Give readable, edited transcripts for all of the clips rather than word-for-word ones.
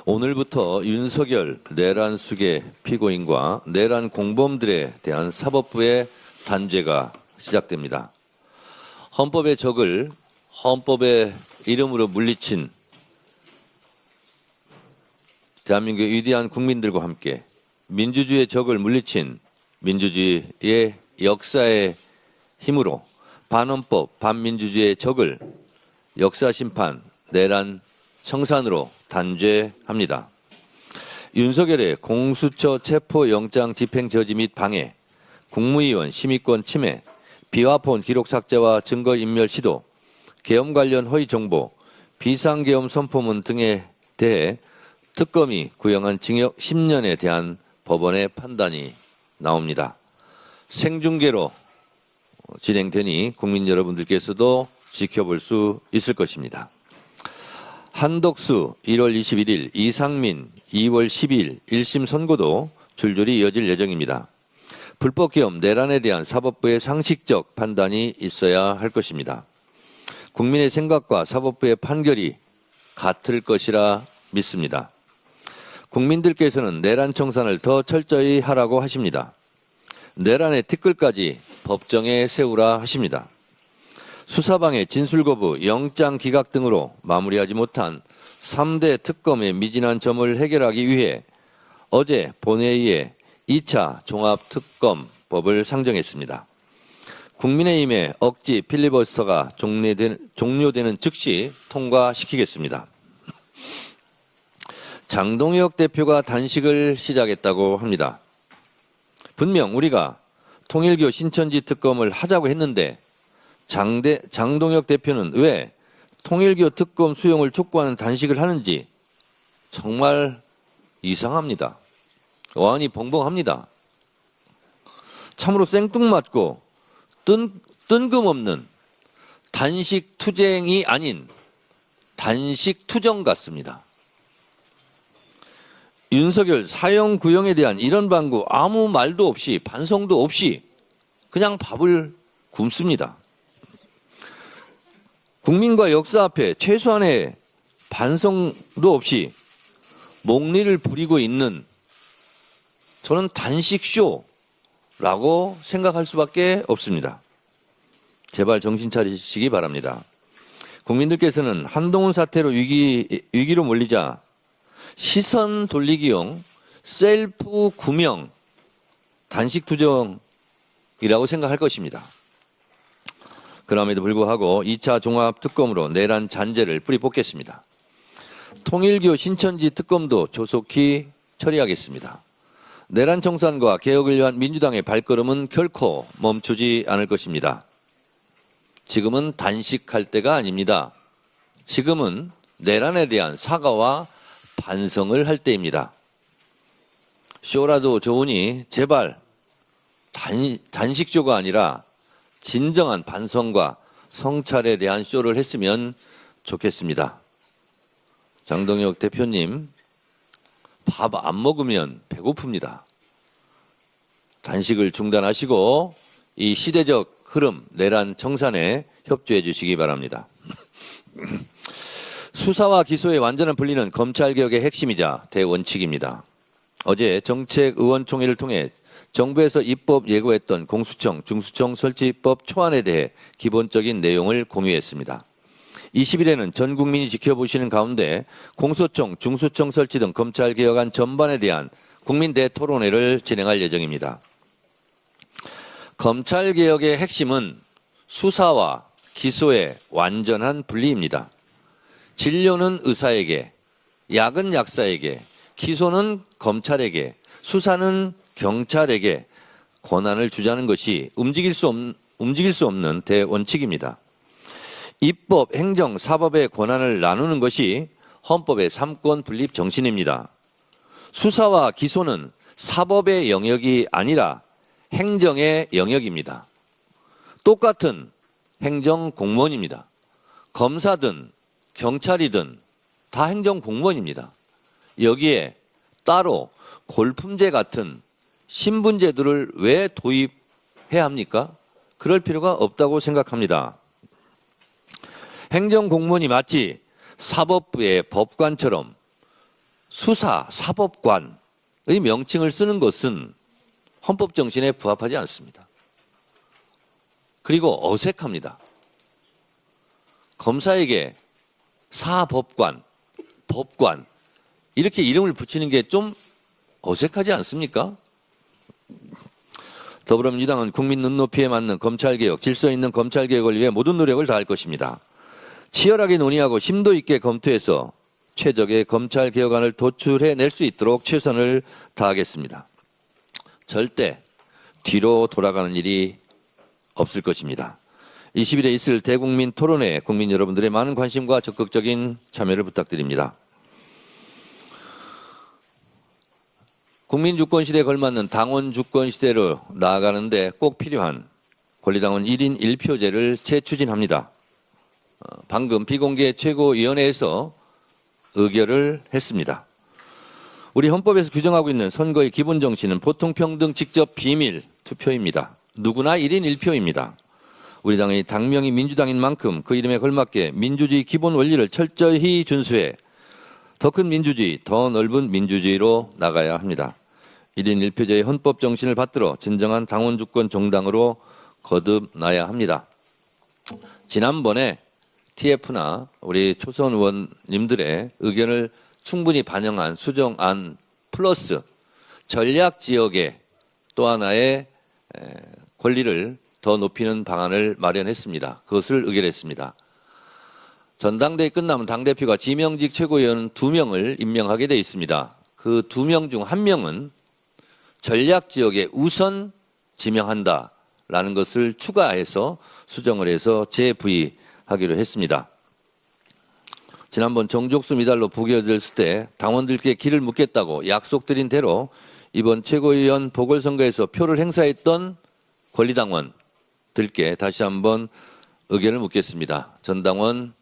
오늘부터 윤석열 내란 수계 피고인과 내란 공범들에 대한 사법부의 단죄가 시작됩니다. 헌법의 적을 헌법의 이름으로 물리친 대한민국의 위대한 국민들과 함께 민주주의의 적을 물리친 민주주의의 역사의 힘으로 반헌법, 반민주주의의 적을 역사심판, 내란 청산으로 단죄합니다. 윤석열의 공수처 체포영장 집행 저지 및 방해, 국무위원 심의권 침해, 비화폰 기록 삭제와 증거인멸 시도, 계엄 관련 허위 정보, 비상계엄 선포문 등에 대해 특검이 구형한 징역 10년에 대한 법원의 판단이 나옵니다. 생중계로 진행되니 국민 여러분들께서도 지켜볼 수 있을 것입니다. 한덕수 1월 21일, 이상민 2월 12일 1심 선고도 줄줄이 이어질 예정입니다. 불법계엄 내란에 대한 사법부의 상식적 판단이 있어야 할 것입니다. 국민의 생각과 사법부의 판결이 같을 것이라 믿습니다. 국민들께서는 내란 청산을 더 철저히 하라고 하십니다. 내란의 티끌까지 법정에 세우라 하십니다. 수사방해, 진술거부, 영장 기각 등으로 마무리하지 못한 3대 특검의 미진한 점을 해결하기 위해 어제 본회의에 2차 종합특검법을 상정했습니다. 국민의힘의 억지 필리버스터가 종료되는 즉시 통과시키겠습니다. 장동혁 대표가 단식을 시작했다고 합니다. 분명 우리가 통일교 신천지 특검을 하자고 했는데 장동혁 대표는 왜 통일교 특검 수용을 촉구하는 단식을 하는지 정말 이상합니다. 어안이 벙벙합니다. 참으로 생뚱맞고 뜬금없는 단식 투쟁이 아닌 단식 투정 같습니다. 윤석열 사형 구형에 대한 이런 방구 아무 말도 없이 반성도 없이 그냥 밥을 굶습니다. 국민과 역사 앞에 최소한의 반성도 없이 목리를 부리고 있는 저는 단식쇼라고 생각할 수밖에 없습니다. 제발 정신 차리시기 바랍니다. 국민들께서는 한동훈 사태로 위기로 몰리자 시선 돌리기용 셀프 구명 단식 투정이라고 생각할 것입니다. 그럼에도 불구하고 2차 종합특검으로 내란 잔재를 뿌리 뽑겠습니다. 통일교 신천지 특검도 조속히 처리하겠습니다. 내란 청산과 개혁을 위한 민주당의 발걸음은 결코 멈추지 않을 것입니다. 지금은 단식할 때가 아닙니다. 지금은 내란에 대한 사과와 반성을 할 때입니다. 쇼라도 좋으니 제발 단식쇼가 아니라 진정한 반성과 성찰에 대한 쇼를 했으면 좋겠습니다. 장동혁 대표님, 밥 안 먹으면 배고픕니다. 단식을 중단하시고 이 시대적 흐름, 내란 청산에 협조해 주시기 바랍니다. 수사와 기소의 완전한 분리는 검찰개혁의 핵심이자 대원칙입니다. 어제 정책의원총회를 통해 정부에서 입법 예고했던 공수처, 중수청 설치법 초안에 대해 기본적인 내용을 공유했습니다. 20일에는 전 국민이 지켜보시는 가운데 공소청, 중수청 설치 등 검찰개혁안 전반에 대한 국민 대토론회를 진행할 예정입니다. 검찰개혁의 핵심은 수사와 기소의 완전한 분리입니다. 진료는 의사에게, 약은 약사에게, 기소는 검찰에게, 수사는 경찰에게 권한을 주자는 것이 움직일 수 없는 대원칙입니다. 입법, 행정, 사법의 권한을 나누는 것이 헌법의 삼권 분립 정신입니다. 수사와 기소는 사법의 영역이 아니라 행정의 영역입니다. 똑같은 행정 공무원입니다. 검사든 경찰이든 다 행정 공무원입니다. 여기에 따로 골품제 같은 신분제도를 왜 도입해야 합니까? 그럴 필요가 없다고 생각합니다. 행정공무원이 마치 사법부의 법관처럼 수사, 사법관의 명칭을 쓰는 것은 헌법 정신에 부합하지 않습니다. 그리고 어색합니다. 검사에게 사법관, 법관 이렇게 이름을 붙이는 게 좀 어색하지 않습니까? 더불어민주당은 국민 눈높이에 맞는 검찰개혁, 질서 있는 검찰개혁을 위해 모든 노력을 다할 것입니다. 치열하게 논의하고 심도 있게 검토해서 최적의 검찰개혁안을 도출해낼 수 있도록 최선을 다하겠습니다. 절대 뒤로 돌아가는 일이 없을 것입니다. 20일에 있을 대국민 토론회에 국민 여러분들의 많은 관심과 적극적인 참여를 부탁드립니다. 국민 주권 시대에 걸맞는 당원 주권 시대로 나아가는데 꼭 필요한 권리당원 1인 1표제를 재추진합니다. 방금 비공개 최고위원회에서 의결을 했습니다. 우리 헌법에서 규정하고 있는 선거의 기본 정신은 보통평등 직접 비밀 투표입니다. 누구나 1인 1표입니다. 우리 당의 당명이 민주당인 만큼 그 이름에 걸맞게 민주주의 기본 원리를 철저히 준수해 더 큰 민주주의, 더 넓은 민주주의로 나가야 합니다. 1인 1표제의 헌법 정신을 받들어 진정한 당원 주권 정당으로 거듭나야 합니다. 지난번에 TF나 우리 초선 의원님들의 의견을 충분히 반영한 수정안 플러스 전략 지역의 또 하나의 권리를 더 높이는 방안을 마련했습니다. 그것을 의결했습니다. 전당대회 끝나면 당대표가 지명직 최고위원 2명을 임명하게 돼 있습니다. 그 2명 중 1명은 전략 지역에 우선 지명한다라는 것을 추가해서 수정을 해서 재부의하기로 했습니다. 지난번 정족수 미달로 부결됐을 때 당원들께 길을 묻겠다고 약속드린 대로 이번 최고위원 보궐선거에서 표를 행사했던 권리당원들께 다시 한번 의견을 묻겠습니다. 전당원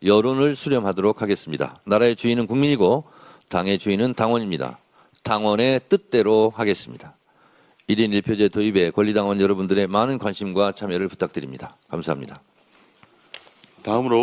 여론을 수렴하도록 하겠습니다. 나라의 주인은 국민이고 당의 주인은 당원입니다. 당원의 뜻대로 하겠습니다. 1인 1표제 도입에 권리당원 여러분들의 많은 관심과 참여를 부탁드립니다. 감사합니다. 다음으로